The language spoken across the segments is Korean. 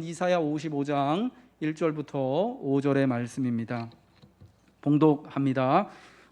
이사야 55장 1절부터 5절의 말씀입니다. 봉독합니다.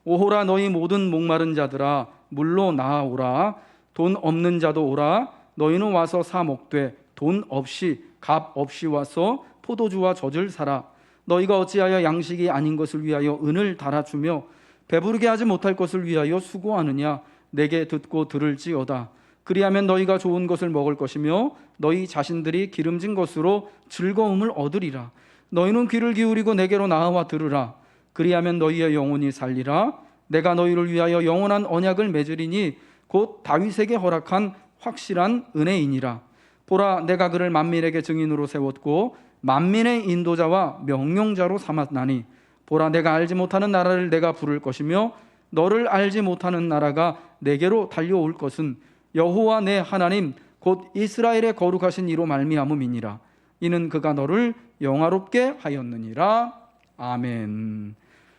오호라 너희 모든 목마른 자들아 물로 나아오라. 돈 없는 자도 오라. 너희는 와서 사 먹되 돈 없이 값 없이 와서 포도주와 젖을 사라. 너희가 어찌하여 양식이 아닌 것을 위하여 은을 달아주며 배부르게 하지 못할 것을 위하여 수고하느냐. 내게 듣고 들을지어다. 그리하면 너희가 좋은 것을 먹을 것이며 너희 자신들이 기름진 것으로 즐거움을 얻으리라. 너희는 귀를 기울이고 내게로 나아와 들으라. 그리하면 너희의 영혼이 살리라. 내가 너희를 위하여 영원한 언약을 맺으리니 곧 다윗에게 허락한 확실한 은혜이니라. 보라, 내가 그를 만민에게 증인으로 세웠고 만민의 인도자와 명령자로 삼았나니 보라, 내가 알지 못하는 나라를 내가 부를 것이며 너를 알지 못하는 나라가 내게로 달려올 것은 여호와 내 하나님 곧 이스라엘의 거룩하신 이로 말미암음이니라. 이는 그가 너를 영화롭게 하였느니라. 아멘.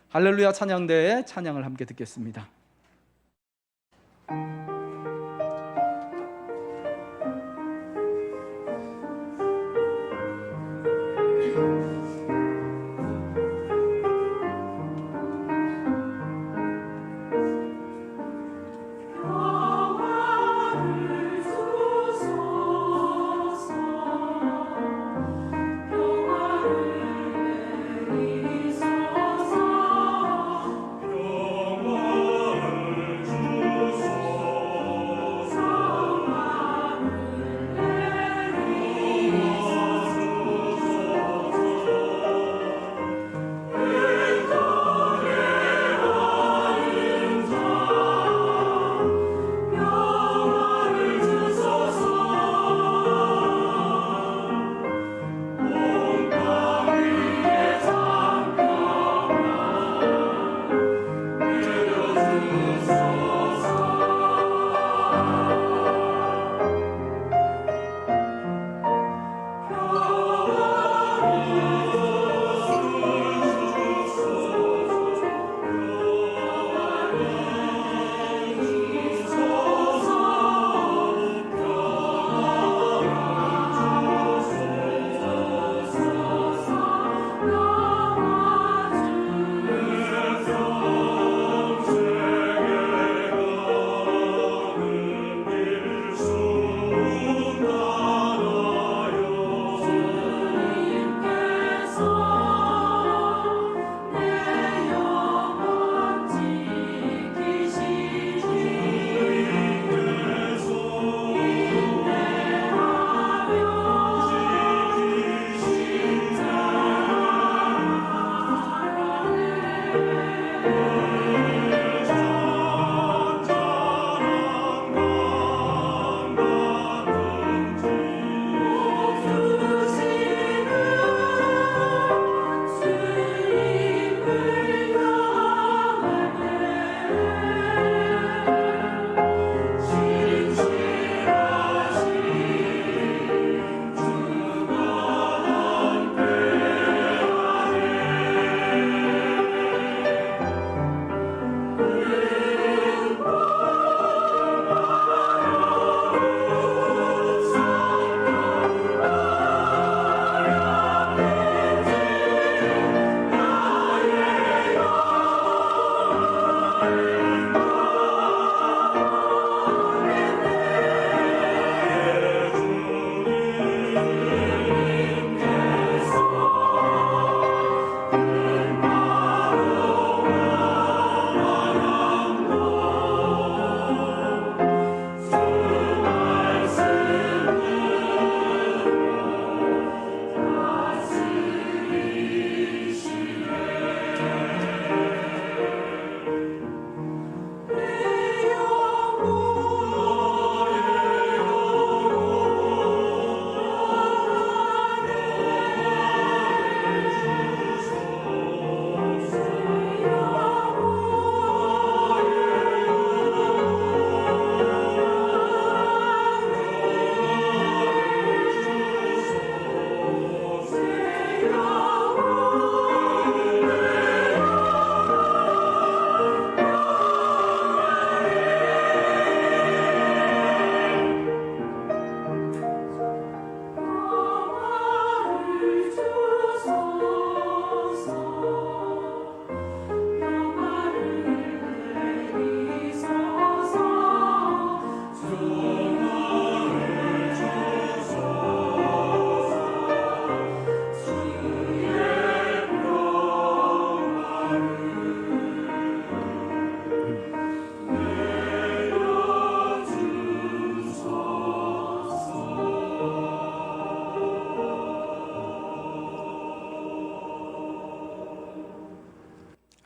할렐루야. 찬양대의 찬양을 함께 듣겠습니다.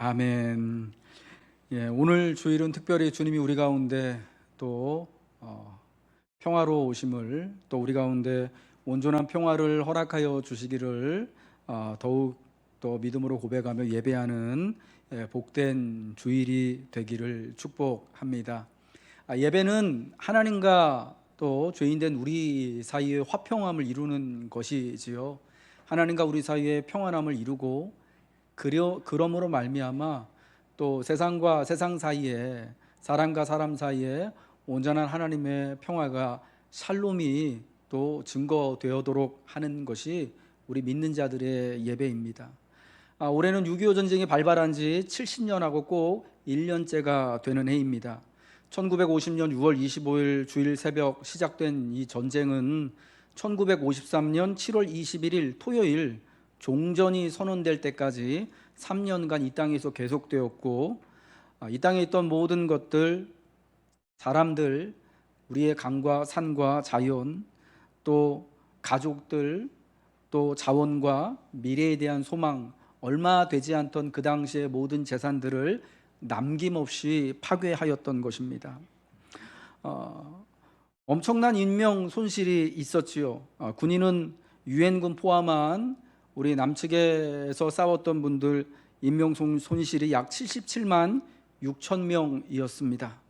아멘. 예, 오늘 주일은 특별히 주님이 우리 가운데 또 평화로우심을, 또 우리 가운데 온전한 평화를 허락하여 주시기를 더욱 더 믿음으로 고백하며 예배하는 복된 주일이 되기를 축복합니다. 예배는 하나님과 또 죄인된 우리 사이의 화평함을 이루는 것이지요. 하나님과 우리 사이의 평안함을 이루고 그러므로 말미암아 또 세상과 세상 사이에, 사람과 사람 사이에 온전한 하나님의 평화가, 샬롬이 또 증거되어도록 하는 것이 우리 믿는 자들의 예배입니다. 올해는 6.25 전쟁이 발발한 지 70년하고 꼭 1년째가 되는 해입니다. 1950년 6월 25일 주일 새벽 시작된 이 전쟁은 1953년 7월 21일 토요일 종전이 선언될 때까지 3년간 이 땅에서 계속되었고, 이 땅에 있던 모든 것들, 사람들, 우리의 강과 산과 자연, 또 가족들, 또 자원과 미래에 대한 소망, 얼마 되지 않던 그 당시의 모든 재산들을 남김없이 파괴하였던 것입니다. 엄청난 인명 손실이 있었지요. 군인은 유엔군 포함한 우리 남측에서 싸웠던 분들 인명 손실이 약 77만 6천 명이었습니다.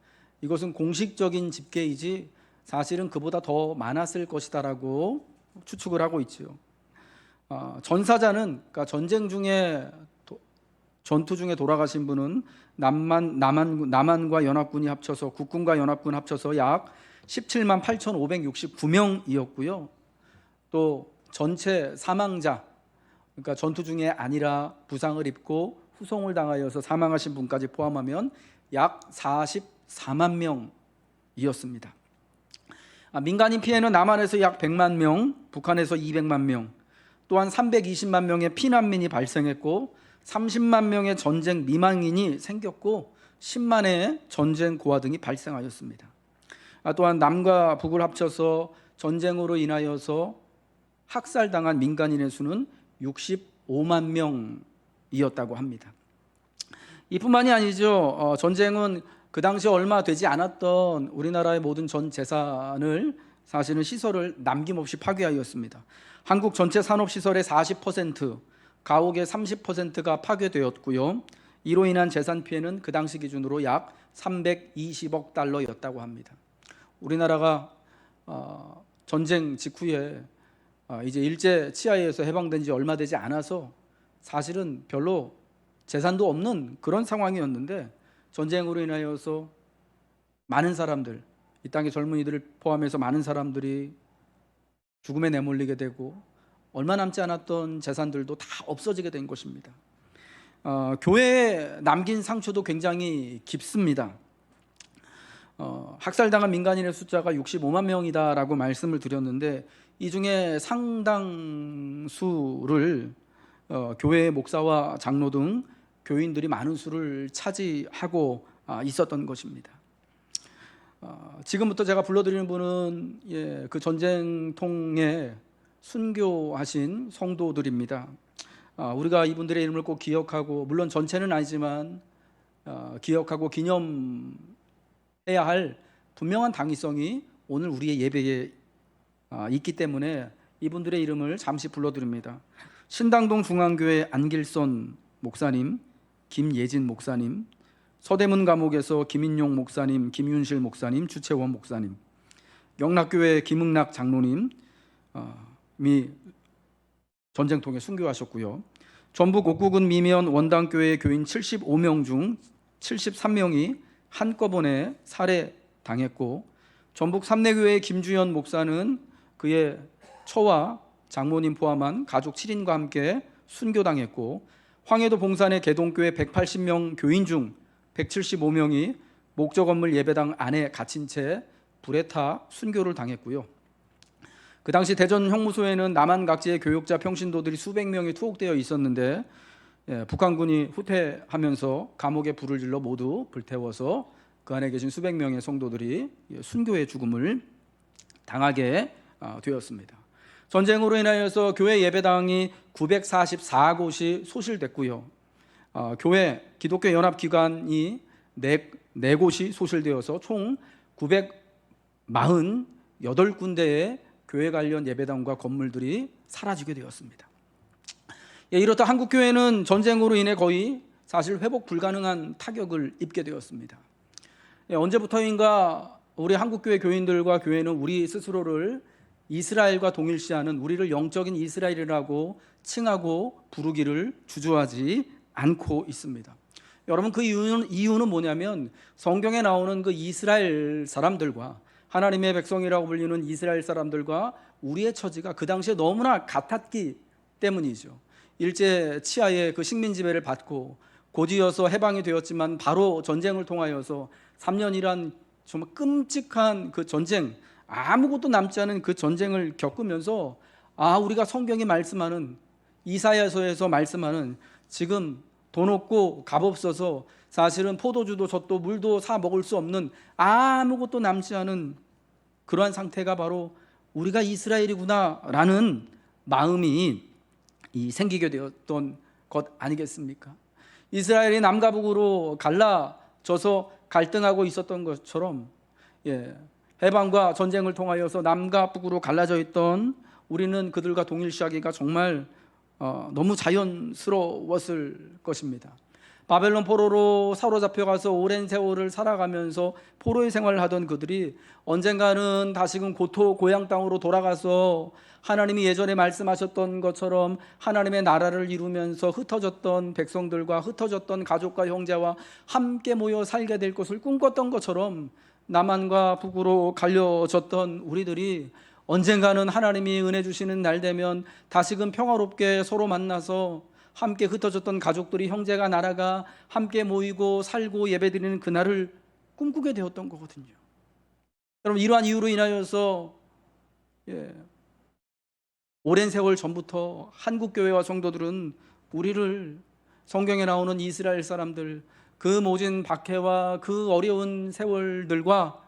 이것은 공식적인 집계이지 사실은 그보다 더 많았을 것이다라고 추측을 하고 있지요. 전사자는, 그러니까 전쟁 중에 전투 중에 돌아가신 분은 남한과 연합군이 합쳐서, 국군과 연합군 합쳐서 약 17만 8,569명이었고요. 또 전체 사망자, 그러니까 전투 중에 아니라 부상을 입고 후송을 당하여서 사망하신 분까지 포함하면 약 44만 명이었습니다. 민간인 피해는 남한에서 약 100만 명, 북한에서 200만 명, 또한 320만 명의 피난민이 발생했고 30만 명의 전쟁 미망인이 생겼고 10만의 전쟁 고아 등이 발생하였습니다. 또한 남과 북을 합쳐서 전쟁으로 인하여서 학살당한 민간인의 수는 65만 명이었다고 합니다. 이뿐만이 아니죠. 전쟁은 그 당시 얼마 되지 않았던 우리나라의 모든 전 재산을, 사실은 시설을 남김없이 파괴하였습니다. 한국 전체 산업시설의 40%, 가옥의 30%가 파괴되었고요. 이로 인한 재산 피해는 그 당시 기준으로 약 320억 달러였다고 합니다. 우리나라가 전쟁 직후에 이제 일제 치하에서 해방된 지 얼마 되지 않아서 사실은 별로 재산도 없는 그런 상황이었는데, 전쟁으로 인하여서 많은 사람들, 이 땅의 젊은이들을 포함해서 많은 사람들이 죽음에 내몰리게 되고 얼마 남지 않았던 재산들도 다 없어지게 된 것입니다. 교회에 남긴 상처도 굉장히 깊습니다. 학살당한 민간인의 숫자가 65만 명이다라고 말씀을 드렸는데, 이 중에 상당수를 교회의 목사와 장로 등 교인들이 많은 수를 차지하고 있었던 것입니다. 지금부터 제가 불러드리는 분은 그 전쟁통에 순교하신 성도들입니다. 우리가 이분들의 이름을 꼭 기억하고, 물론 전체는 아니지만 기억하고 기념해야 할 분명한 당위성이 오늘 우리의 예배에 있기 때문에 이분들의 이름을 잠시 불러드립니다. 신당동 중앙교회 안길선 목사님, 김예진 목사님, 서대문 감옥에서 김인용 목사님, 김윤실 목사님, 주채원 목사님, 영락교회 김응락 장로님이 전쟁통에 순교하셨고요. 전북 옥구군 미면 원당교회 교인 75명 중 73명이 한꺼번에 살해당했고, 전북 삼례교회 김주현 목사는 그의 처와 장모님 포함한 가족 7인과 함께 순교당했고, 황해도 봉산의 개동교회 180명 교인 중 175명이 목적 건물 예배당 안에 갇힌 채 불에 타 순교를 당했고요. 그 당시 대전 형무소에는 남한 각지의 교육자 평신도들이 수백 명이 투옥되어 있었는데, 북한군이 후퇴하면서 감옥에 불을 질러 모두 불태워서 그 안에 계신 수백 명의 성도들이 순교의 죽음을 당하게 되었습니다. 전쟁으로 인하여서 교회 예배당이 944곳이 소실됐고요. 교회 기독교 연합 기관이 네 곳이 소실되어서 총 948군데의 교회 관련 예배당과 건물들이 사라지게 되었습니다. 이렇다 한국 교회는 전쟁으로 인해 거의 사실 회복 불가능한 타격을 입게 되었습니다. 언제부터인가 우리 한국 교회 교인들과 교회는 우리 스스로를 이스라엘과 동일시하는, 우리를 영적인 이스라엘이라고 칭하고 부르기를 주저하지 않고 있습니다. 여러분, 그 이유는 뭐냐면 성경에 나오는 그 이스라엘 사람들과, 하나님의 백성이라고 불리는 이스라엘 사람들과 우리의 처지가 그 당시에 너무나 같았기 때문이죠. 일제 치하의 그 식민 지배를 받고 곧이어서 해방이 되었지만 바로 전쟁을 통하여서 3년이란 정말 끔찍한 그 전쟁, 아무것도 남지 않은 그 전쟁을 겪으면서 우리가 성경이 말씀하는, 이사야서에서 말씀하는, 지금 돈 없고 값 없어서 사실은 포도주도 젖도 물도 사 먹을 수 없는, 아무것도 남지 않은 그러한 상태가 바로 우리가 이스라엘이구나라는 마음이 생기게 되었던 것 아니겠습니까? 이스라엘이 남과 북으로 갈라져서 갈등하고 있었던 것처럼, 해방과 전쟁을 통하여서 남과 북으로 갈라져 있던 우리는 그들과 동일시하기가 정말 너무 자연스러웠을 것입니다. 바벨론 포로로 사로잡혀가서 오랜 세월을 살아가면서 포로의 생활을 하던 그들이 언젠가는 다시금 고향 땅으로 돌아가서 하나님이 예전에 말씀하셨던 것처럼 하나님의 나라를 이루면서 흩어졌던 백성들과 흩어졌던 가족과 형제와 함께 모여 살게 될 것을 꿈꿨던 것처럼 남한과 북으로 갈려졌던 우리들이 언젠가는 하나님이 은혜 주시는 날 되면 다시금 평화롭게 서로 만나서 함께 흩어졌던 가족들이, 형제가, 나라가 함께 모이고 살고 예배드리는 그날을 꿈꾸게 되었던 거거든요. 여러분, 이러한 이유로 인하여서 오랜 세월 전부터 한국교회와 성도들은 우리를 성경에 나오는 이스라엘 사람들, 그 모진 박해와 그 어려운 세월들과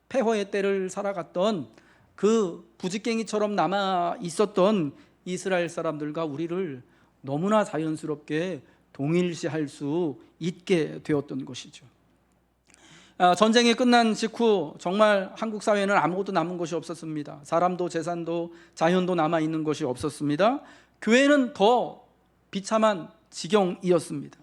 폐허의 때를 살아갔던 그 부지깽이처럼 남아 있었던 이스라엘 사람들과 우리를 너무나 자연스럽게 동일시할 수 있게 되었던 것이죠. 전쟁이 끝난 직후 정말 한국 사회는 아무것도 남은 것이 없었습니다. 사람도 재산도 자연도 남아 있는 것이 없었습니다. 교회는 더 비참한 지경이었습니다.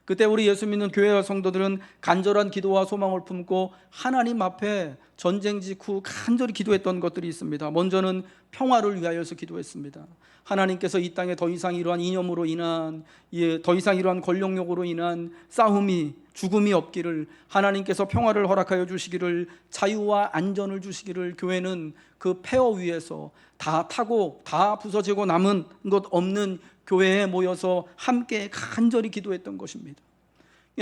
그때 우리 예수 믿는 교회와 성도들은 간절한 기도와 소망을 품고 하나님 앞에 전쟁 직후 간절히 기도했던 것들이 있습니다. 먼저는 평화를 위하여서 기도했습니다. 하나님께서 이 땅에 더 이상 이러한 이념으로 인한, 더 이상 이러한 권력욕으로 인한 싸움이, 죽음이 없기를, 하나님께서 평화를 허락하여 주시기를, 자유와 안전을 주시기를, 교회는 그 폐허 위에서 다 타고 다 부서지고 남은 것 없는 교회에 모여서 함께 간절히 기도했던 것입니다.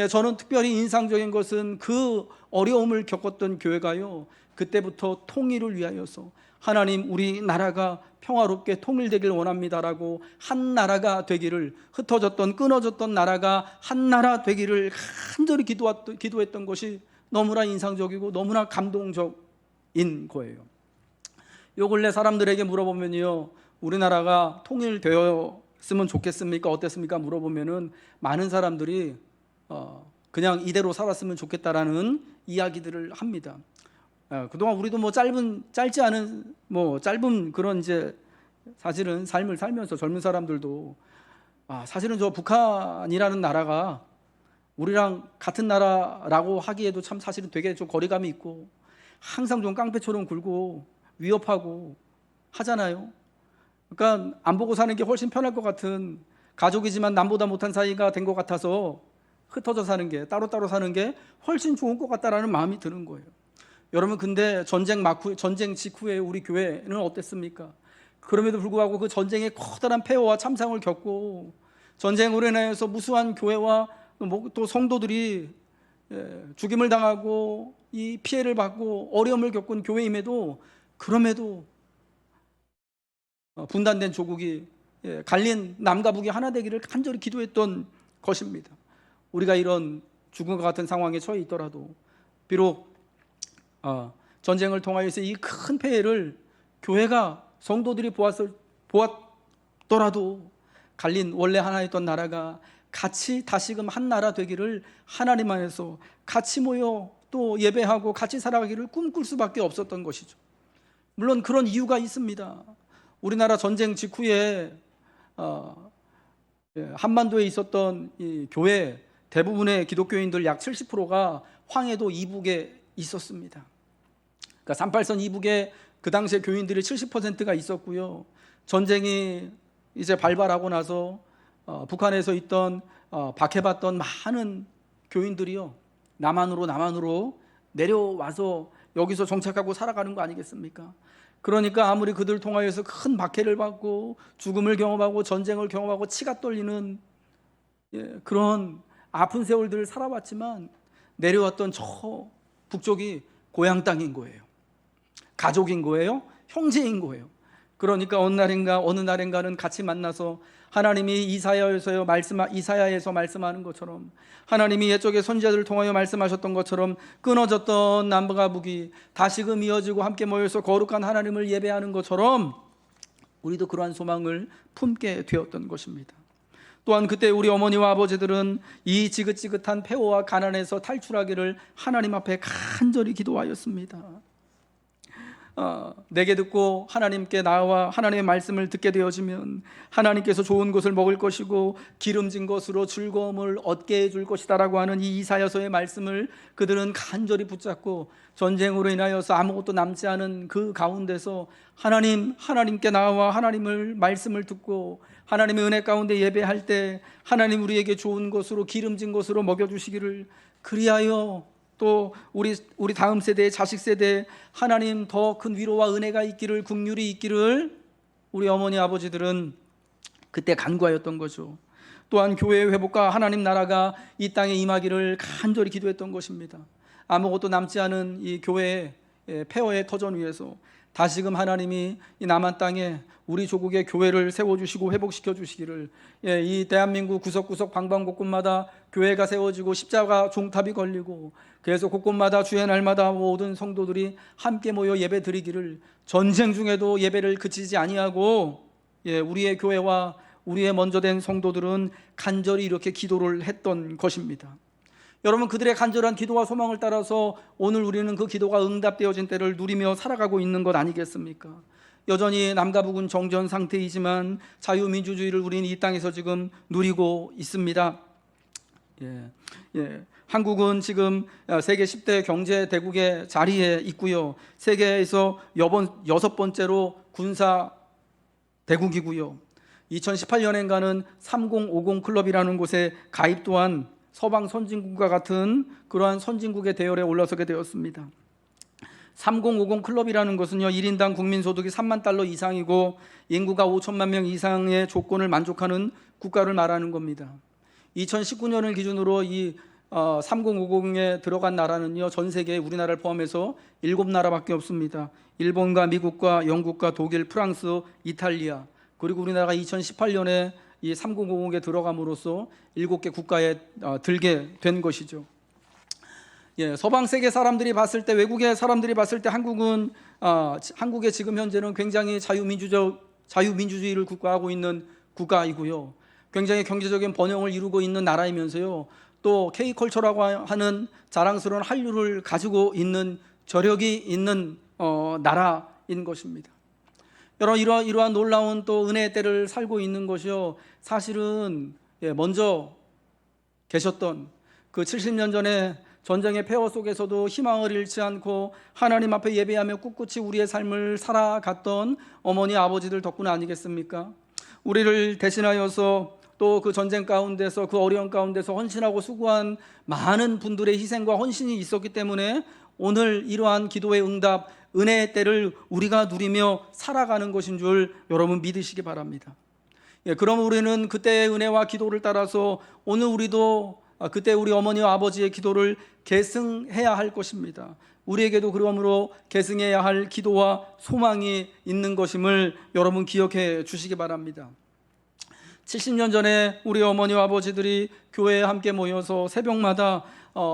저는 특별히 인상적인 것은 그 어려움을 겪었던 교회가요, 그때부터 통일을 위하여서 하나님, 우리 나라가 평화롭게 통일되길 원합니다라고 한 나라가 되기를, 흩어졌던 끊어졌던 나라가 한 나라 되기를 간절히 기도했던 것이 너무나 인상적이고 너무나 감동적인 거예요. 요 근래 사람들에게 물어보면요, 우리나라가 통일되었으면 좋겠습니까? 어땠습니까? 물어보면은 많은 사람들이 그냥 이대로 살았으면 좋겠다라는 이야기들을 합니다. 그동안 우리도 짧지 않은 짧은 그런 사실은 삶을 살면서 젊은 사람들도 사실은 저 북한이라는 나라가 우리랑 같은 나라라고 하기에도 참 사실은 되게 좀 거리감이 있고 항상 좀 깡패처럼 굴고 위협하고 하잖아요. 그러니까 안 보고 사는 게 훨씬 편할 것 같은, 가족이지만 남보다 못한 사이가 된 것 같아서 흩어져 사는 게, 따로따로 사는 게 훨씬 좋은 것 같다라는 마음이 드는 거예요. 여러분, 근데 전쟁 직후에 우리 교회는 어땠습니까? 그럼에도 불구하고 그 전쟁의 커다란 폐허와 참상을 겪고 전쟁으로 인해서 무수한 교회와 또 성도들이 죽임을 당하고 이 피해를 받고 어려움을 겪은 교회임에도, 그럼에도 분단된 조국이, 갈린 남과 북이 하나 되기를 간절히 기도했던 것입니다. 우리가 이런 죽음과 같은 상황에 처해 있더라도, 비록 전쟁을 통하여서 이 큰 폐해를 교회가, 성도들이 보았더라도 갈린 원래 하나였던 나라가 같이 다시금 한 나라 되기를 하나님 안에서 같이 모여 또 예배하고 같이 살아가기를 꿈꿀 수밖에 없었던 것이죠. 물론 그런 이유가 있습니다. 우리나라 전쟁 직후에 한반도에 있었던 이 교회 대부분의 기독교인들 약 70%가 황해도 이북에 있었습니다. 그러니까 38선 이북에 그 당시에 교인들이 70%가 있었고요. 전쟁이 이제 발발하고 나서 북한에서 있던 박해받던 많은 교인들이요, 남한으로 내려와서 여기서 정착하고 살아가는 거 아니겠습니까? 그러니까 아무리 그들 통하여서 큰 박해를 받고 죽음을 경험하고 전쟁을 경험하고 치가 떨리는 그런 아픈 세월들을 살아왔지만 내려왔던 저 북쪽이 고향 땅인 거예요. 가족인 거예요. 형제인 거예요. 그러니까 어느 날인가는 같이 만나서 하나님이 이사야에서 말씀하는 것처럼, 하나님이 옛적의 선지자들을 통하여 말씀하셨던 것처럼 끊어졌던 남과 북이 다시금 이어지고 함께 모여서 거룩한 하나님을 예배하는 것처럼 우리도 그러한 소망을 품게 되었던 것입니다. 또한 그때 우리 어머니와 아버지들은 이 지긋지긋한 폐허와 가난에서 탈출하기를 하나님 앞에 간절히 기도하였습니다. 내게 듣고 하나님께 나와 하나님의 말씀을 듣게 되어지면 하나님께서 좋은 것을 먹을 것이고 기름진 것으로 즐거움을 얻게 해줄 것이다 라고 하는 이 이사야서의 말씀을 그들은 간절히 붙잡고 전쟁으로 인하여서 아무것도 남지 않은 그 가운데서 하나님께 나와 하나님을 말씀을 듣고 하나님의 은혜 가운데 예배할 때 하나님 우리에게 좋은 것으로 기름진 것으로 먹여주시기를, 그리하여 또 우리 다음 세대, 자식 세대에 하나님 더 큰 위로와 은혜가 있기를, 긍휼이 있기를 우리 어머니 아버지들은 그때 간구하였던 거죠. 또한 교회의 회복과 하나님 나라가 이 땅에 임하기를 간절히 기도했던 것입니다. 아무것도 남지 않은 이 교회의 폐허의 터전 위에서 다시금 하나님이 이 남한 땅에 우리 조국의 교회를 세워주시고 회복시켜 주시기를, 이 대한민국 구석구석 방방곳곳마다 교회가 세워지고 십자가 종탑이 걸리고 그래서 곳곳마다 주의 날마다 모든 성도들이 함께 모여 예배 드리기를, 전쟁 중에도 예배를 그치지 아니하고 우리의 교회와 우리의 먼저 된 성도들은 간절히 이렇게 기도를 했던 것입니다. 여러분, 그들의 간절한 기도와 소망을 따라서 오늘 우리는 그 기도가 응답되어진 때를 누리며 살아가고 있는 것 아니겠습니까? 여전히 남과 북은 정전 상태이지만 자유민주주의를 우리는 이 땅에서 지금 누리고 있습니다. 한국은 지금 세계 10대 경제 대국의 자리에 있고요. 세계에서 6번째로 군사 대국이고요. 2018년엔가는 3050 클럽이라는 곳에 가입 또한 서방 선진국과 같은 그러한 선진국의 대열에 올라서게 되었습니다. 3050 클럽이라는 것은요, 1인당 국민소득이 3만 달러 이상이고 인구가 5천만 명 이상의 조건을 만족하는 국가를 말하는 겁니다. 2019년을 기준으로 이 3050에 들어간 나라는요, 전 세계에 우리나라를 포함해서 7나라밖에 없습니다. 일본과 미국과 영국과 독일, 프랑스, 이탈리아, 그리고 우리나라가 2018년에 이 3050에 들어감으로써 7개 국가에 들게 된 것이죠. 서방 세계 사람들이 봤을 때, 외국의 사람들이 봤을 때 한국의 지금 현재는 굉장히 자유민주주의를 국가하고 있는 국가이고요. 굉장히 경제적인 번영을 이루고 있는 나라이면서요, 또 K컬처라고 하는 자랑스러운 한류를 가지고 있는 저력이 있는 나라인 것입니다. 여러분, 이러한 놀라운 또 은혜의 때를 살고 있는 것이요, 사실은 먼저 계셨던 그 70년 전에 전쟁의 폐허 속에서도 희망을 잃지 않고 하나님 앞에 예배하며 꿋꿋이 우리의 삶을 살아갔던 어머니 아버지들 덕분 아니겠습니까? 우리를 대신하여서 또 그 전쟁 가운데서, 그 어려운 가운데서 헌신하고 수고한 많은 분들의 희생과 헌신이 있었기 때문에 오늘 이러한 기도의 응답, 은혜의 때를 우리가 누리며 살아가는 것인 줄 여러분 믿으시기 바랍니다. 그럼 우리는 그때의 은혜와 기도를 따라서 오늘 우리도 그때 우리 어머니와 아버지의 기도를 계승해야 할 것입니다. 우리에게도 그러므로 계승해야 할 기도와 소망이 있는 것임을 여러분 기억해 주시기 바랍니다. 70년 전에 우리 어머니와 아버지들이 교회에 함께 모여서 새벽마다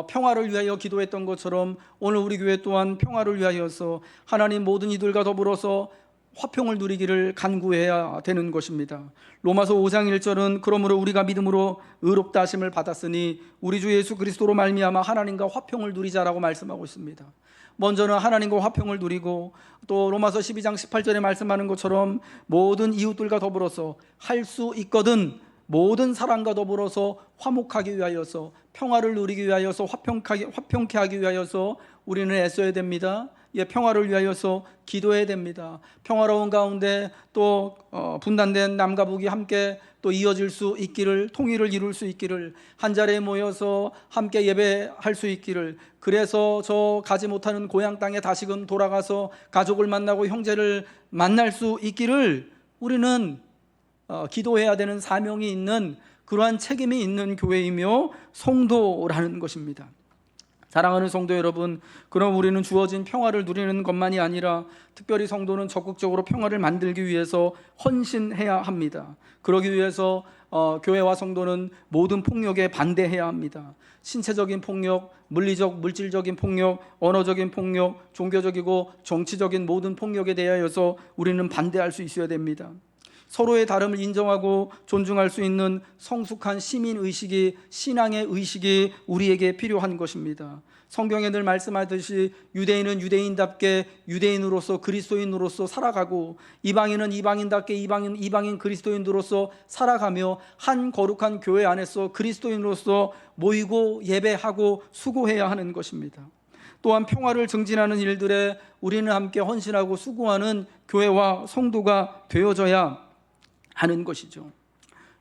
평화를 위하여 기도했던 것처럼 오늘 우리 교회 또한 평화를 위하여서 하나님 모든 이들과 더불어서 화평을 누리기를 간구해야 되는 것입니다. 로마서 5장 1절은 그러므로 우리가 믿음으로 의롭다 하심을 받았으니 우리 주 예수 그리스도로 말미암아 하나님과 화평을 누리자라고 말씀하고 있습니다. 먼저는 하나님과 화평을 누리고, 또 로마서 12장 18절에 말씀하는 것처럼 모든 이웃들과 더불어서 할 수 있거든 모든 사람과 더불어서 화목하기 위하여서, 평화를 누리기 위하여서, 화평케 하기 위하여서 우리는 애써야 됩니다. 평화를 위하여서 기도해야 됩니다. 평화로운 가운데 또 분단된 남과 북이 함께 또 이어질 수 있기를, 통일을 이룰 수 있기를, 한 자리에 모여서 함께 예배할 수 있기를, 그래서 저 가지 못하는 고향 땅에 다시금 돌아가서 가족을 만나고 형제를 만날 수 있기를 우리는 기도해야 되는 사명이 있는, 그러한 책임이 있는 교회이며 성도라는 것입니다. 사랑하는 성도 여러분, 그럼 우리는 주어진 평화를 누리는 것만이 아니라 특별히 성도는 적극적으로 평화를 만들기 위해서 헌신해야 합니다. 그러기 위해서 교회와 성도는 모든 폭력에 반대해야 합니다. 신체적인 폭력, 물리적, 물질적인 폭력, 언어적인 폭력, 종교적이고 정치적인 모든 폭력에 대하여서 우리는 반대할 수 있어야 됩니다. 서로의 다름을 인정하고 존중할 수 있는 성숙한 시민의식이, 신앙의 의식이 우리에게 필요한 것입니다. 성경에 늘 말씀하듯이 유대인은 유대인답게 유대인으로서, 그리스도인으로서 살아가고, 이방인은 이방인답게 이방인 그리스도인으로서 살아가며 한 거룩한 교회 안에서 그리스도인으로서 모이고 예배하고 수고해야 하는 것입니다. 또한 평화를 증진하는 일들에 우리는 함께 헌신하고 수고하는 교회와 성도가 되어져야 하는 것이죠.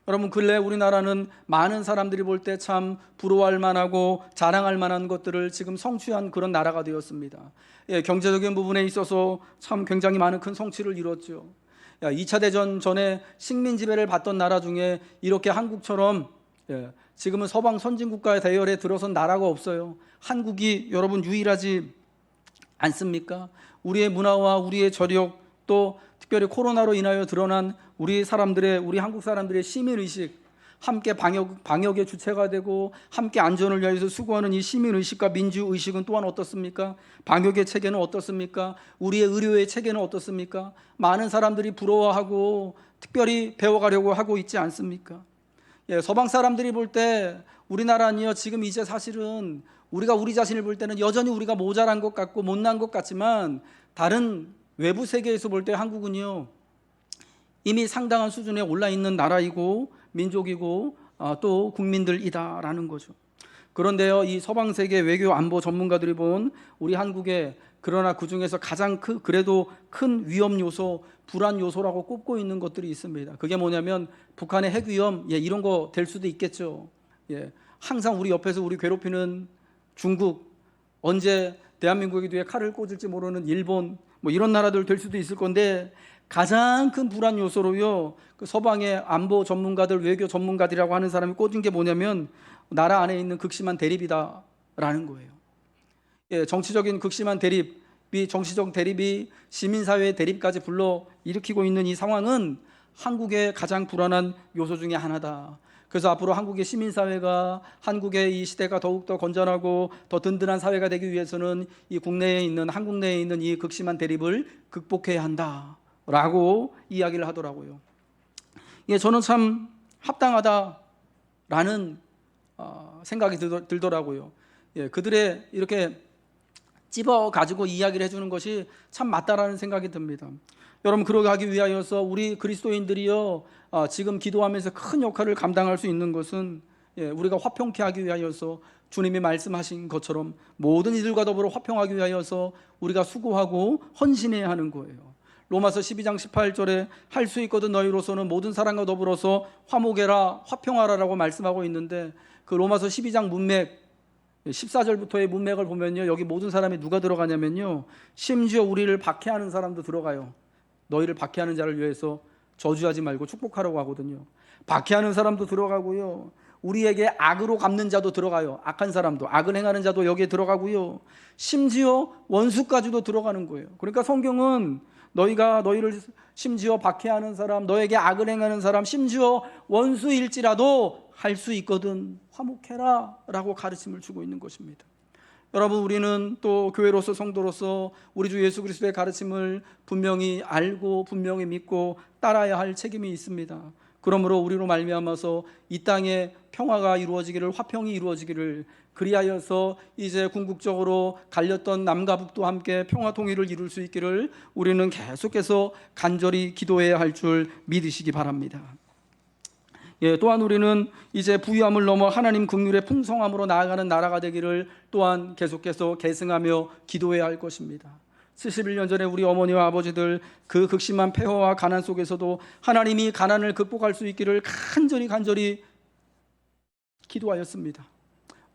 여러분, 근래 우리나라는 많은 사람들이 볼 때 참 부러워할 만하고 자랑할 만한 것들을 지금 성취한 그런 나라가 되었습니다. 경제적인 부분에 있어서 참 굉장히 많은 큰 성취를 이뤘죠. 2차 대전 전에 식민 지배를 받던 나라 중에 이렇게 한국처럼 지금은 서방 선진국가의 대열에 들어선 나라가 없어요. 한국이 여러분 유일하지 않습니까? 우리의 문화와 우리의 저력, 또 특별히 코로나로 인하여 드러난 우리 한국 사람들의 시민의식, 함께 방역의 주체가 되고 함께 안전을 위해서 수고하는 이 시민의식과 민주의식은 또한 어떻습니까? 방역의 체계는 어떻습니까? 우리의 의료의 체계는 어떻습니까? 많은 사람들이 부러워하고 특별히 배워가려고 하고 있지 않습니까? 서방 사람들이 볼 때 우리나라는요, 지금 이제 사실은 우리가 우리 자신을 볼 때는 여전히 우리가 모자란 것 같고 못난 것 같지만, 다른 외부 세계에서 볼 때 한국은요 이미 상당한 수준에 올라 있는 나라이고 민족이고 또 국민들이다라는 거죠. 그런데요, 이 서방 세계 외교 안보 전문가들이 본 우리 한국의, 그러나 그 중에서 가장 그래도 큰 위험 요소, 불안 요소라고 꼽고 있는 것들이 있습니다. 그게 뭐냐면 북한의 핵 위험, 이런 거 될 수도 있겠죠. 항상 우리 옆에서 우리 괴롭히는 중국, 언제 대한민국에 뒤에 칼을 꽂을지 모르는 일본, 이런 나라들 될 수도 있을 건데, 가장 큰 불안 요소로요, 그 서방의 안보 전문가들, 외교 전문가들이라고 하는 사람이 꽂은 게 뭐냐면 나라 안에 있는 극심한 대립이다라는 거예요. 정치적인 극심한 대립이, 정치적 대립이 시민사회의 대립까지 불러 일으키고 있는 이 상황은 한국의 가장 불안한 요소 중에 하나다. 그래서 앞으로 한국의 시민사회가, 한국의 이 시대가 더욱더 건전하고 더 든든한 사회가 되기 위해서는 이 한국 내에 있는 이 극심한 대립을 극복해야 한다라고 이야기를 하더라고요. 저는 참 합당하다라는 생각이 들더라고요. 그들의 이렇게 찝어가지고 이야기를 해주는 것이 참 맞다라는 생각이 듭니다. 여러분, 그러게 하기 위하여서 우리 그리스도인들이요, 지금 기도하면서 큰 역할을 감당할 수 있는 것은 우리가 화평케 하기 위하여서 주님이 말씀하신 것처럼 모든 이들과 더불어 화평하기 위하여서 우리가 수고하고 헌신해야 하는 거예요. 로마서 12장 18절에 할 수 있거든 너희로서는 모든 사람과 더불어서 화목해라, 화평하라라고 말씀하고 있는데, 그 로마서 12장 문맥 14절부터의 문맥을 보면요, 여기 모든 사람이 누가 들어가냐면요, 심지어 우리를 박해하는 사람도 들어가요. 너희를 박해하는 자를 위해서 저주하지 말고 축복하라고 하거든요. 박해하는 사람도 들어가고요, 우리에게 악으로 갚는 자도 들어가요. 악한 사람도, 악을 행하는 자도 여기에 들어가고요, 심지어 원수까지도 들어가는 거예요. 그러니까 성경은 너희를 심지어 박해하는 사람, 너에게 악을 행하는 사람, 심지어 원수일지라도 할 수 있거든 화목해라 라고 가르침을 주고 있는 것입니다. 여러분, 우리는 또 교회로서, 성도로서 우리 주 예수 그리스도의 가르침을 분명히 알고 분명히 믿고 따라야 할 책임이 있습니다. 그러므로 우리로 말미암아서 이 땅에 평화가 이루어지기를, 화평이 이루어지기를, 그리하여서 이제 궁극적으로 갈렸던 남과 북도 함께 평화 통일을 이룰 수 있기를 우리는 계속해서 간절히 기도해야 할 줄 믿으시기 바랍니다. 또한 우리는 이제 부유함을 넘어 하나님 긍휼의 풍성함으로 나아가는 나라가 되기를 또한 계속해서 계승하며 기도해야 할 것입니다. 71년 전에 우리 어머니와 아버지들 그 극심한 폐허와 가난 속에서도 하나님이 가난을 극복할 수 있기를 간절히 기도하였습니다.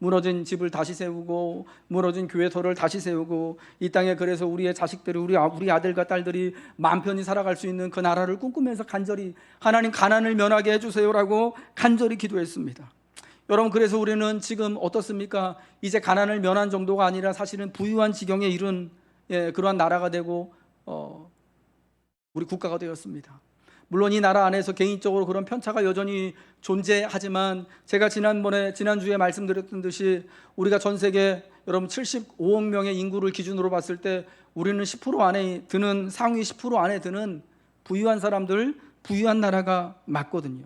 무너진 집을 다시 세우고 무너진 교회터를 다시 세우고 이 땅에 그래서 우리의 자식들이, 우리 아들과 딸들이 마음 편히 살아갈 수 있는 그 나라를 꿈꾸면서 간절히 하나님 가난을 면하게 해주세요라고 간절히 기도했습니다. 여러분, 그래서 우리는 지금 어떻습니까? 이제 가난을 면한 정도가 아니라 사실은 부유한 지경에 이른 그러한 나라가 되고 우리 국가가 되었습니다. 물론 이 나라 안에서 개인적으로 그런 편차가 여전히 존재하지만 제가 지난주에 말씀드렸던 듯이 우리가 전 세계 여러분 75억 명의 인구를 기준으로 봤을 때 우리는 10% 안에 드는, 상위 10% 안에 드는 부유한 사람들, 부유한 나라가 맞거든요.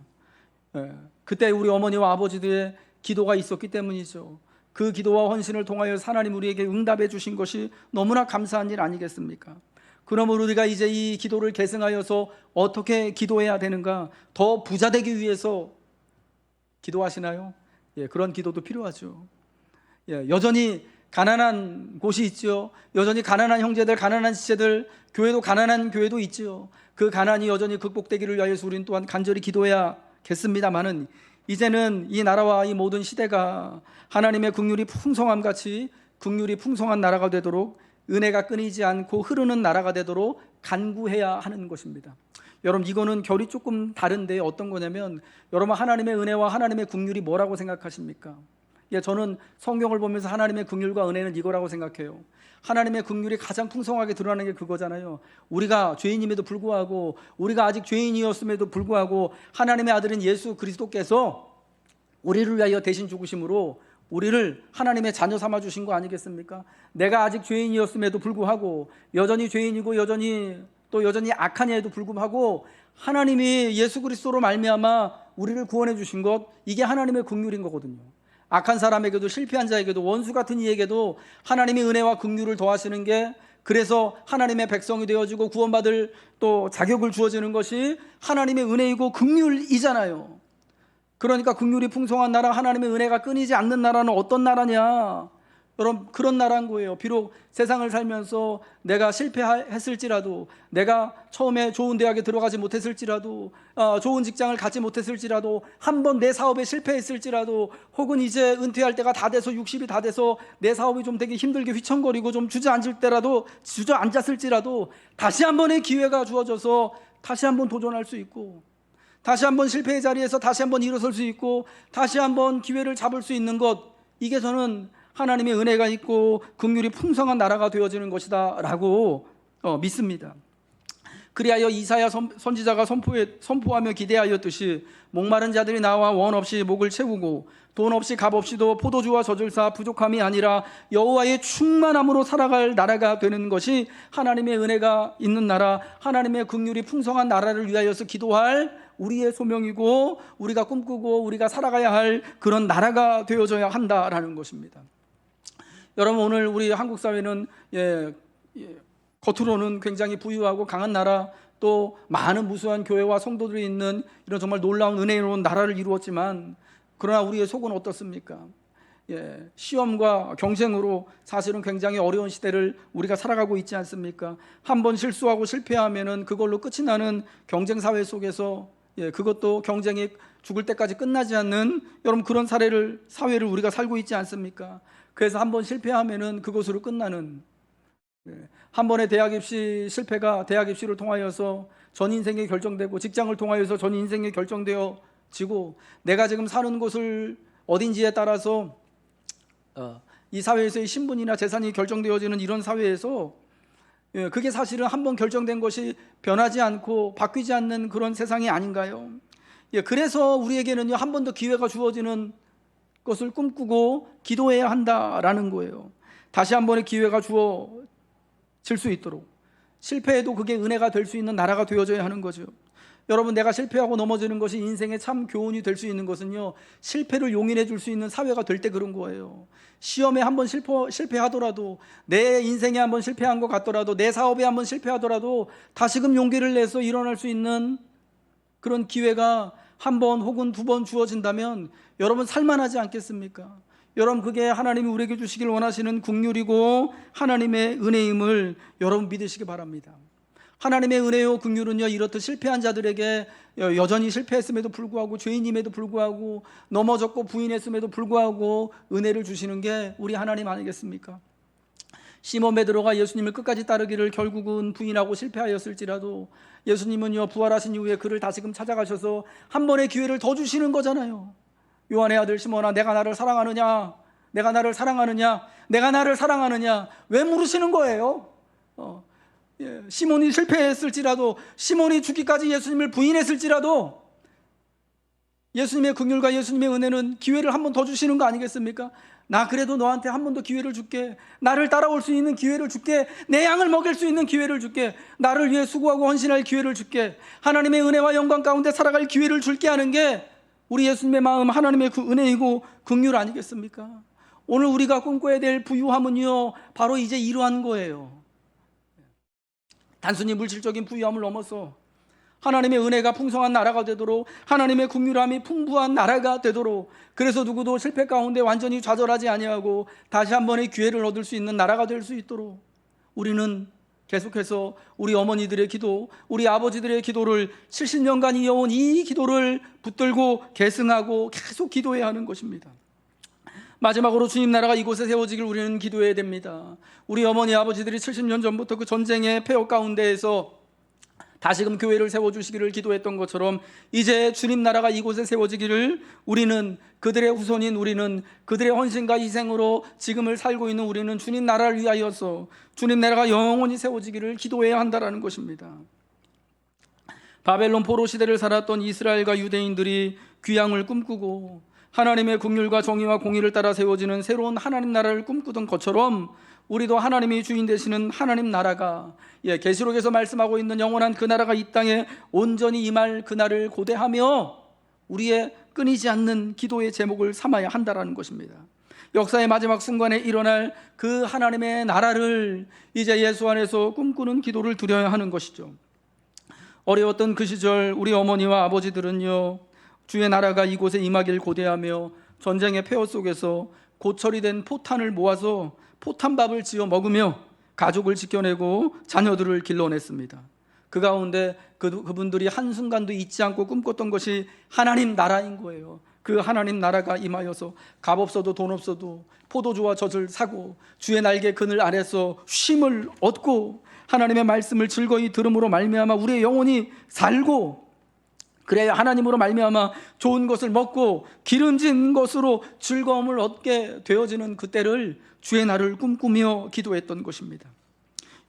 그때 우리 어머니와 아버지들의 기도가 있었기 때문이죠. 그 기도와 헌신을 통하여 하나님 우리에게 응답해 주신 것이 너무나 감사한 일 아니겠습니까? 그러므로 우리가 이제 이 기도를 계승하여서 어떻게 기도해야 되는가? 더 부자 되기 위해서 기도하시나요? 그런 기도도 필요하죠. 여전히 가난한 곳이 있죠. 여전히 가난한 형제들, 가난한 지체들, 교회도 가난한 교회도 있죠. 그 가난이 여전히 극복되기를 위하여서 우리는 또한 간절히 기도해야겠습니다만은 이제는 이 나라와 이 모든 시대가 하나님의 긍휼이 풍성함 같이 긍휼이 풍성한 나라가 되도록, 은혜가 끊이지 않고 흐르는 나라가 되도록 간구해야 하는 것입니다. 여러분, 이거는 결이 조금 다른데 어떤 거냐면, 여러분 하나님의 은혜와 하나님의 긍휼이 뭐라고 생각하십니까? 저는 성경을 보면서 하나님의 긍휼과 은혜는 이거라고 생각해요. 하나님의 긍휼이 가장 풍성하게 드러나는 게 그거잖아요. 우리가 죄인임에도 불구하고, 우리가 아직 죄인이었음에도 불구하고 하나님의 아들인 예수 그리스도께서 우리를 위하여 대신 죽으심으로 우리를 하나님의 자녀 삼아 주신 거 아니겠습니까? 내가 아직 죄인이었음에도 불구하고, 여전히 죄인이고 여전히 악한 애에도 불구하고 하나님이 예수 그리스도로 말미암아 우리를 구원해 주신 것, 이게 하나님의 긍휼인 거거든요. 악한 사람에게도, 실패한 자에게도, 원수 같은 이에게도 하나님이 은혜와 긍휼을 더하시는 게, 그래서 하나님의 백성이 되어지고 구원받을 또 자격을 주어지는 것이 하나님의 은혜이고 긍휼이잖아요. 그러니까 긍휼이 풍성한 나라, 하나님의 은혜가 끊이지 않는 나라는 어떤 나라냐? 여러분, 그런 나라인 거예요. 비록 세상을 살면서 내가 실패했을지라도, 내가 처음에 좋은 대학에 들어가지 못했을지라도, 좋은 직장을 갖지 못했을지라도, 한번 내 사업에 실패했을지라도, 혹은 이제 은퇴할 때가 다 돼서 60이 다 돼서 내 사업이 좀 되게 힘들게 휘청거리고 좀 주저앉았을지라도 다시 한 번의 기회가 주어져서 다시 한 번 도전할 수 있고, 다시 한번 실패의 자리에서 다시 한번 일어설 수 있고, 다시 한번 기회를 잡을 수 있는 것, 이게 저는 하나님의 은혜가 있고 긍휼이 풍성한 나라가 되어지는 것이다 라고 믿습니다. 그리하여 이사야 선지자가 선포하며 기대하였듯이, 목마른 자들이 나와 원 없이 목을 채우고 돈 없이 값 없이도 포도주와 젖을 부족함이 아니라 여호와의 충만함으로 살아갈 나라가 되는 것이 하나님의 은혜가 있는 나라, 하나님의 긍휼이 풍성한 나라를 위하여서 기도할 우리의 소명이고, 우리가 꿈꾸고 우리가 살아가야 할 그런 나라가 되어져야 한다라는 것입니다. 여러분, 오늘 우리 한국 사회는 겉으로는 굉장히 부유하고 강한 나라, 또 많은 무수한 교회와 성도들이 있는 이런 정말 놀라운 은혜로운 나라를 이루었지만, 그러나 우리의 속은 어떻습니까? 시험과 경쟁으로 사실은 굉장히 어려운 시대를 우리가 살아가고 있지 않습니까? 한번 실수하고 실패하면은 그걸로 끝이 나는 경쟁 사회 속에서, 그것도 경쟁이 죽을 때까지 끝나지 않는, 여러분 그런 사회를 우리가 살고 있지 않습니까? 그래서 한번 실패하면은 그것으로 끝나는, 한 번의 대학 입시 실패가 대학 입시를 통하여서 전 인생이 결정되고, 직장을 통하여서 전 인생이 결정되어지고, 내가 지금 사는 곳을 어딘지에 따라서 이 사회에서의 신분이나 재산이 결정되어지는 이런 사회에서, 그게 사실은 한번 결정된 것이 변하지 않고 바뀌지 않는 그런 세상이 아닌가요? 그래서 우리에게는요, 한 번 더 기회가 주어지는 것을 꿈꾸고 기도해야 한다라는 거예요. 다시 한 번의 기회가 주어질 수 있도록, 실패해도 그게 은혜가 될 수 있는 나라가 되어져야 하는 거죠. 여러분, 내가 실패하고 넘어지는 것이 인생의 참 교훈이 될 수 있는 것은요, 실패를 용인해 줄 수 있는 사회가 될 때 그런 거예요. 시험에 한번 실패하더라도, 내 인생에 한번 실패한 것 같더라도, 내 사업에 한번 실패하더라도 다시금 용기를 내서 일어날 수 있는 그런 기회가 한 번 혹은 두 번 주어진다면 여러분 살만하지 않겠습니까? 여러분, 그게 하나님이 우리에게 주시길 원하시는 긍휼이고 하나님의 은혜임을 여러분 믿으시기 바랍니다. 하나님의 은혜요 긍휼은요, 이렇듯 실패한 자들에게 여전히 실패했음에도 불구하고, 죄인임에도 불구하고, 넘어졌고 부인했음에도 불구하고 은혜를 주시는 게 우리 하나님 아니겠습니까? 시몬 베드로가 예수님을 끝까지 따르기를 결국은 부인하고 실패하였을지라도 예수님은요, 부활하신 이후에 그를 다시금 찾아가셔서 한 번의 기회를 더 주시는 거잖아요. 요한의 아들 시몬아, 내가 나를 사랑하느냐? 내가 나를 사랑하느냐? 내가 나를 사랑하느냐? 왜 물으시는 거예요? 시몬이 실패했을지라도, 시몬이 죽기까지 예수님을 부인했을지라도 예수님의 긍휼과 예수님의 은혜는 기회를 한 번 더 주시는 거 아니겠습니까? 나 그래도 너한테 한 번 더 기회를 줄게. 나를 따라올 수 있는 기회를 줄게. 내 양을 먹일 수 있는 기회를 줄게. 나를 위해 수고하고 헌신할 기회를 줄게. 하나님의 은혜와 영광 가운데 살아갈 기회를 줄게 하는 게 우리 예수님의 마음, 하나님의 그 은혜이고 긍휼 아니겠습니까? 오늘 우리가 꿈꿔야 될 부유함은요, 바로 이제 이러한 거예요. 단순히 물질적인 부유함을 넘어서 하나님의 은혜가 풍성한 나라가 되도록, 하나님의 긍휼함이 풍부한 나라가 되도록, 그래서 누구도 실패 가운데 완전히 좌절하지 아니하고 다시 한 번의 기회를 얻을 수 있는 나라가 될 수 있도록 우리는 계속해서 우리 어머니들의 기도, 우리 아버지들의 기도를 70년간 이어온 이 기도를 붙들고 계승하고 계속 기도해야 하는 것입니다. 마지막으로 주님 나라가 이곳에 세워지길 우리는 기도해야 됩니다. 우리 어머니 아버지들이 70년 전부터 그 전쟁의 폐허 가운데에서 다시금 교회를 세워주시기를 기도했던 것처럼 이제 주님 나라가 이곳에 세워지기를 우리는, 그들의 후손인 우리는, 그들의 헌신과 희생으로 지금을 살고 있는 우리는 주님 나라를 위하여서 주님 나라가 영원히 세워지기를 기도해야 한다는 것입니다. 바벨론 포로 시대를 살았던 이스라엘과 유대인들이 귀향을 꿈꾸고 하나님의 긍휼과 정의와 공의를 따라 세워지는 새로운 하나님 나라를 꿈꾸던 것처럼 우리도 하나님이 주인 되시는 하나님 나라가, 계시록에서 말씀하고 있는 영원한 그 나라가 이 땅에 온전히 임할 그날을 고대하며 우리의 끊이지 않는 기도의 제목을 삼아야 한다는 것입니다. 역사의 마지막 순간에 일어날 그 하나님의 나라를 이제 예수 안에서 꿈꾸는 기도를 드려야 하는 것이죠. 어려웠던 그 시절 우리 어머니와 아버지들은요, 주의 나라가 이곳에 임하길 고대하며 전쟁의 폐허 속에서 고철이 된 포탄을 모아서 포탄밥을 지어 먹으며 가족을 지켜내고 자녀들을 길러냈습니다. 그 가운데 그분들이 한순간도 잊지 않고 꿈꿨던 것이 하나님 나라인 거예요. 그 하나님 나라가 임하여서 값 없어도 돈 없어도 포도주와 젖을 사고 주의 날개 그늘 아래서 쉼을 얻고 하나님의 말씀을 즐거이 들음으로 말미암아 우리의 영혼이 살고, 그래야 하나님으로 말미암아 좋은 것을 먹고 기름진 것으로 즐거움을 얻게 되어지는 그때를 주의 날을 꿈꾸며 기도했던 것입니다.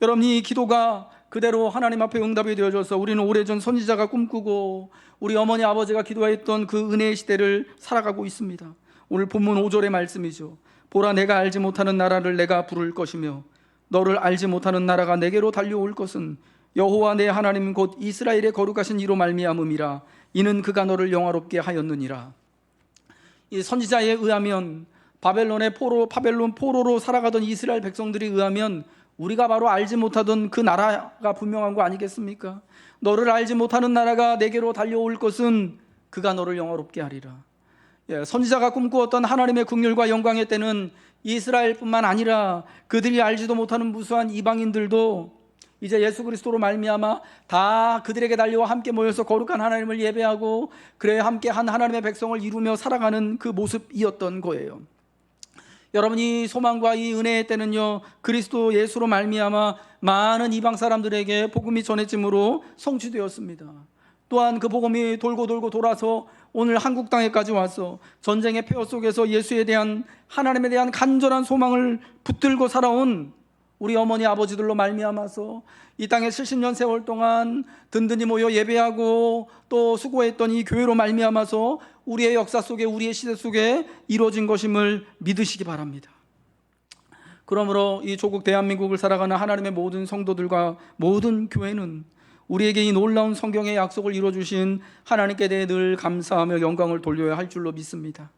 여러분, 이 기도가 그대로 하나님 앞에 응답이 되어져서 우리는 오래전 선지자가 꿈꾸고 우리 어머니 아버지가 기도했던 그 은혜의 시대를 살아가고 있습니다. 오늘 본문 5절의 말씀이죠. 보라, 내가 알지 못하는 나라를 내가 부를 것이며 너를 알지 못하는 나라가 내게로 달려올 것은 여호와 내 하나님 곧 이스라엘의 거룩하신 이로 말미암음이라. 이는 그가 너를 영화롭게 하였느니라. 이 선지자에 의하면 바벨론 포로로 살아가던 이스라엘 백성들에 의하면 우리가 바로 알지 못하던 그 나라가 분명한 거 아니겠습니까? 너를 알지 못하는 나라가 내게로 달려올 것은 그가 너를 영화롭게 하리라. 선지자가 꿈꾸었던 하나님의 긍휼과 영광의 때는 이스라엘뿐만 아니라 그들이 알지도 못하는 무수한 이방인들도 이제 예수 그리스도로 말미암아 다 그들에게 달려와 함께 모여서 거룩한 하나님을 예배하고 그래 함께 한 하나님의 백성을 이루며 살아가는 그 모습이었던 거예요. 여러분, 이 소망과 이 은혜의 때는요, 그리스도 예수로 말미암아 많은 이방 사람들에게 복음이 전해짐으로 성취되었습니다. 또한 그 복음이 돌고 돌아서 오늘 한국 땅에까지 와서 전쟁의 폐허 속에서 예수에 대한, 하나님에 대한 간절한 소망을 붙들고 살아온 우리 어머니 아버지들로 말미암아서 이 땅에 70년 세월 동안 든든히 모여 예배하고 또 수고했던 이 교회로 말미암아서 우리의 역사 속에, 우리의 시대 속에 이루어진 것임을 믿으시기 바랍니다. 그러므로 이 조국 대한민국을 살아가는 하나님의 모든 성도들과 모든 교회는 우리에게 이 놀라운 성경의 약속을 이루어주신 하나님께 대해 늘 감사하며 영광을 돌려야 할 줄로 믿습니다.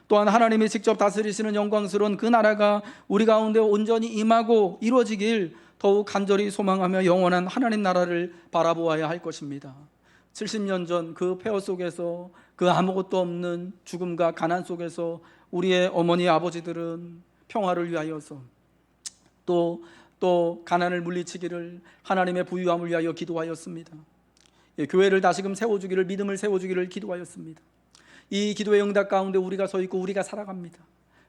또한 하나님이 직접 다스리시는 영광스러운 그 나라가 우리 가운데 온전히 임하고 이루어지길 더욱 간절히 소망하며 영원한 하나님 나라를 바라보아야 할 것입니다. 70년 전 그 폐허 속에서, 그 아무것도 없는 죽음과 가난 속에서 우리의 어머니 아버지들은 평화를 위하여서 또 가난을 물리치기를, 하나님의 부유함을 위하여 기도하였습니다. 교회를 다시금 세워주기를, 믿음을 세워주기를 기도하였습니다. 이 기도의 응답 가운데 우리가 서 있고 우리가 살아갑니다.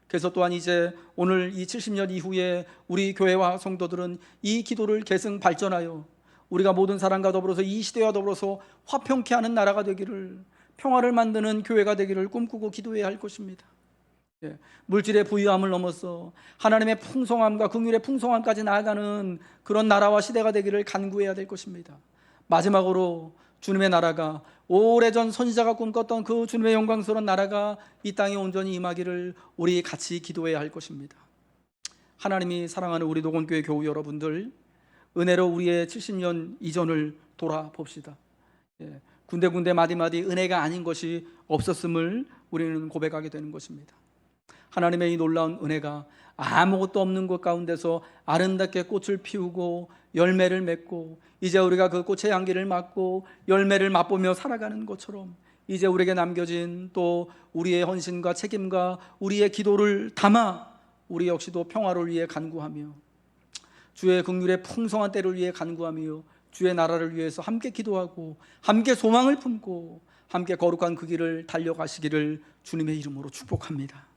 그래서 또한 이제 오늘 이 70년 이후에 우리 교회와 성도들은 이 기도를 계승 발전하여 우리가 모든 사람과 더불어서 이 시대와 더불어서 화평케 하는 나라가 되기를, 평화를 만드는 교회가 되기를 꿈꾸고 기도해야 할 것입니다. 물질의 부유함을 넘어서 하나님의 풍성함과 긍휼의 풍성함까지 나아가는 그런 나라와 시대가 되기를 간구해야 될 것입니다. 마지막으로 주님의 나라가, 오래전 선지자가 꿈꿨던 그 주님의 영광스러운 나라가 이 땅에 온전히 임하기를 우리 같이 기도해야 할 것입니다. 하나님이 사랑하는 우리 녹원교회 교우 여러분들, 은혜로 우리의 70년 이전을 돌아봅시다. 군데군데 마디마디 은혜가 아닌 것이 없었음을 우리는 고백하게 되는 것입니다. 하나님의 이 놀라운 은혜가 아무것도 없는 것 가운데서 아름답게 꽃을 피우고 열매를 맺고, 이제 우리가 그 꽃의 향기를 맡고 열매를 맛보며 살아가는 것처럼 이제 우리에게 남겨진 또 우리의 헌신과 책임과 우리의 기도를 담아 우리 역시도 평화를 위해 간구하며 주의 긍휼의 풍성한 때를 위해 간구하며 주의 나라를 위해서 함께 기도하고 함께 소망을 품고 함께 거룩한 그 길을 달려가시기를 주님의 이름으로 축복합니다.